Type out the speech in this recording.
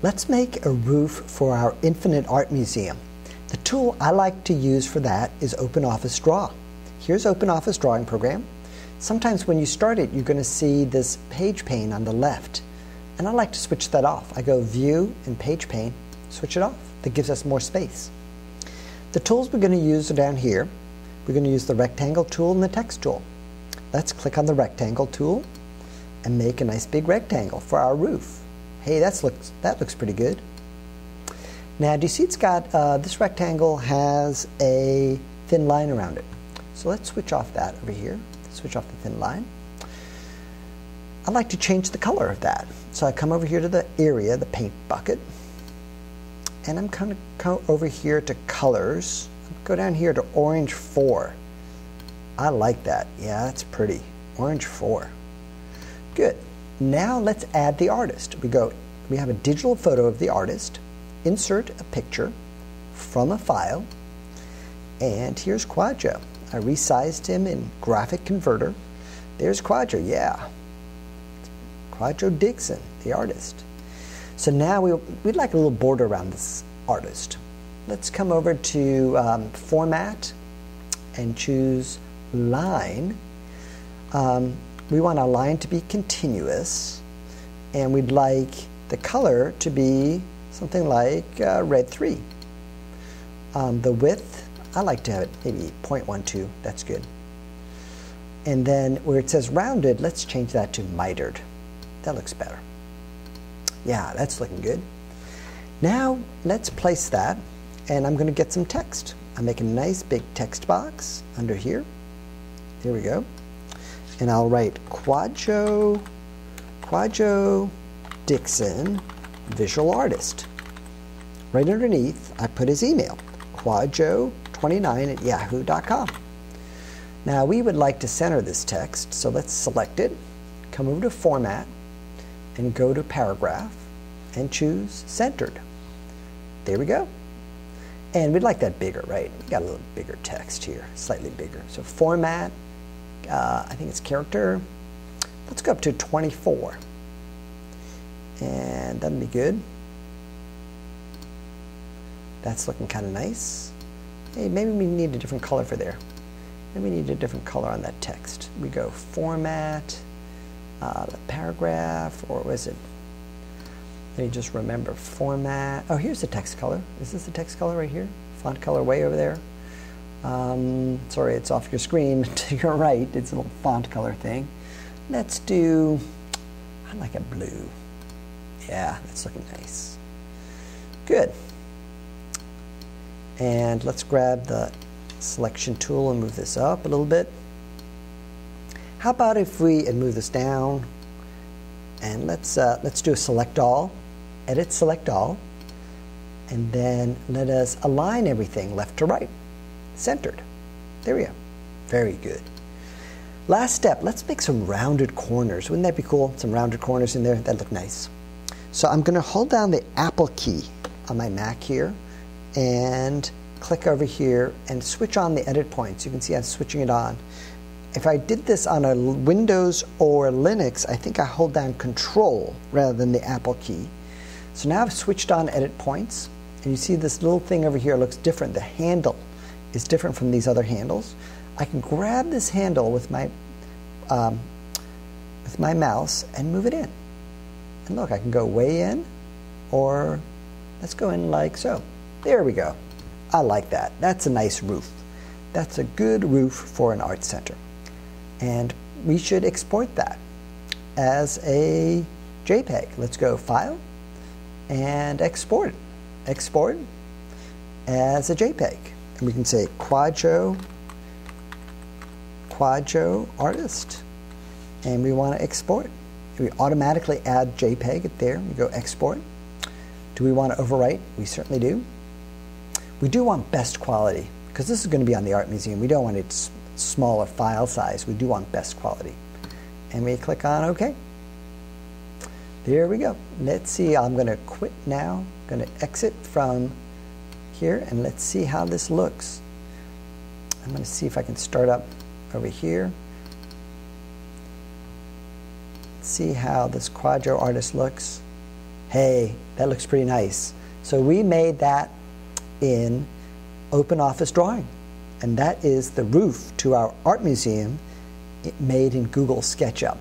Let's make a roof for our Infinite Art Museum. The tool I like to use for that is Openoffice Draw. Here's Openoffice Drawing Program. Sometimes when you start it, you're going to see this page pane on the left. And I like to switch that off. I go View and Page Pane, switch it off. That gives us more space. The tools we're going to use are down here. We're going to use the Rectangle tool and the Text tool. Let's click on the Rectangle tool and make a nice big rectangle for our roof. Hey, that looks pretty good. Now, do you see it's got, this rectangle has a thin line around it. So let's switch off that over here. Switch off the thin line. I'd like to change the color of that. So I come over here to the area, the paint bucket, and I'm going to go over here to colors. Go down here to orange 4. I like that. Yeah, that's pretty. Orange 4. Good. Now let's add the artist. We have a digital photo of the artist, insert a picture from a file, and here's Quadro. I resized him in Graphic Converter. There's Quadro, yeah. Quadro Dixon, the artist. So now we'd like a little border around this artist. Let's come over to Format and choose Line. We want our line to be continuous, and we'd like the color to be something like red 3. The width, I like to have it maybe 0.12, that's good. And then where it says rounded, let's change that to mitered. That looks better. Yeah, that's looking good. Now let's place that, and I'm going to get some text. I'm making a nice big text box under here. Here we go. And I'll write Quadro Dixon, visual artist. Right underneath, I put his email, quadro29@yahoo.com. Now we would like to center this text, so let's select it, come over to Format, and go to Paragraph, and choose Centered. There we go. And we'd like that bigger, right? We got a little bigger text here, slightly bigger. So Format, I think it's character. Let's go up to 24. And that'll be good. That's looking kind of nice. Hey, maybe we need a different color for there. Maybe we need a different color on that text. We go Format, the paragraph, or was it? Let me just remember, Format. Oh, here's the text color. Is this the text color right here? Font color way over there. Sorry, it's off your screen to your right. It's a little font color thing. Let's do, I like a blue. Yeah, that's looking nice. Good. And let's grab the selection tool and move this up a little bit. How about if we move this down, and let's do a select all, edit select all, and then let us align everything left to right, centered. There we go. Very good. Last step, let's make some rounded corners. Wouldn't that be cool? Some rounded corners in there. That look nice. So I'm going to hold down the Apple key on my Mac here and click over here and switch on the edit points. You can see I'm switching it on. If I did this on a Windows or Linux, I think I hold down Control rather than the Apple key. So now I've switched on edit points, and you see this little thing over here looks different. The handle is different from these other handles. I can grab this handle with my mouse and move it in. And look, I can go way in, or let's go in like so. There we go. I like that. That's a nice roof. That's a good roof for an art center. And we should export that as a JPEG. Let's go File and Export. Export as a JPEG. And we can say Quadro Artist. And we want to export. We automatically add JPEG there. We go Export. Do we want to overwrite? We certainly do. We do want best quality, because this is going to be on the Art Museum. We don't want it smaller file size. We do want best quality. And we click on OK. There we go. Let's see. I'm going to quit now. I'm going to exit from here, and let's see how this looks. I'm going to see if I can start up over here. See how this Quadro Artist looks. hey, that looks pretty nice. So we made that in Openoffice Drawing. And that is the roof to our art museum made in Google Sketchup.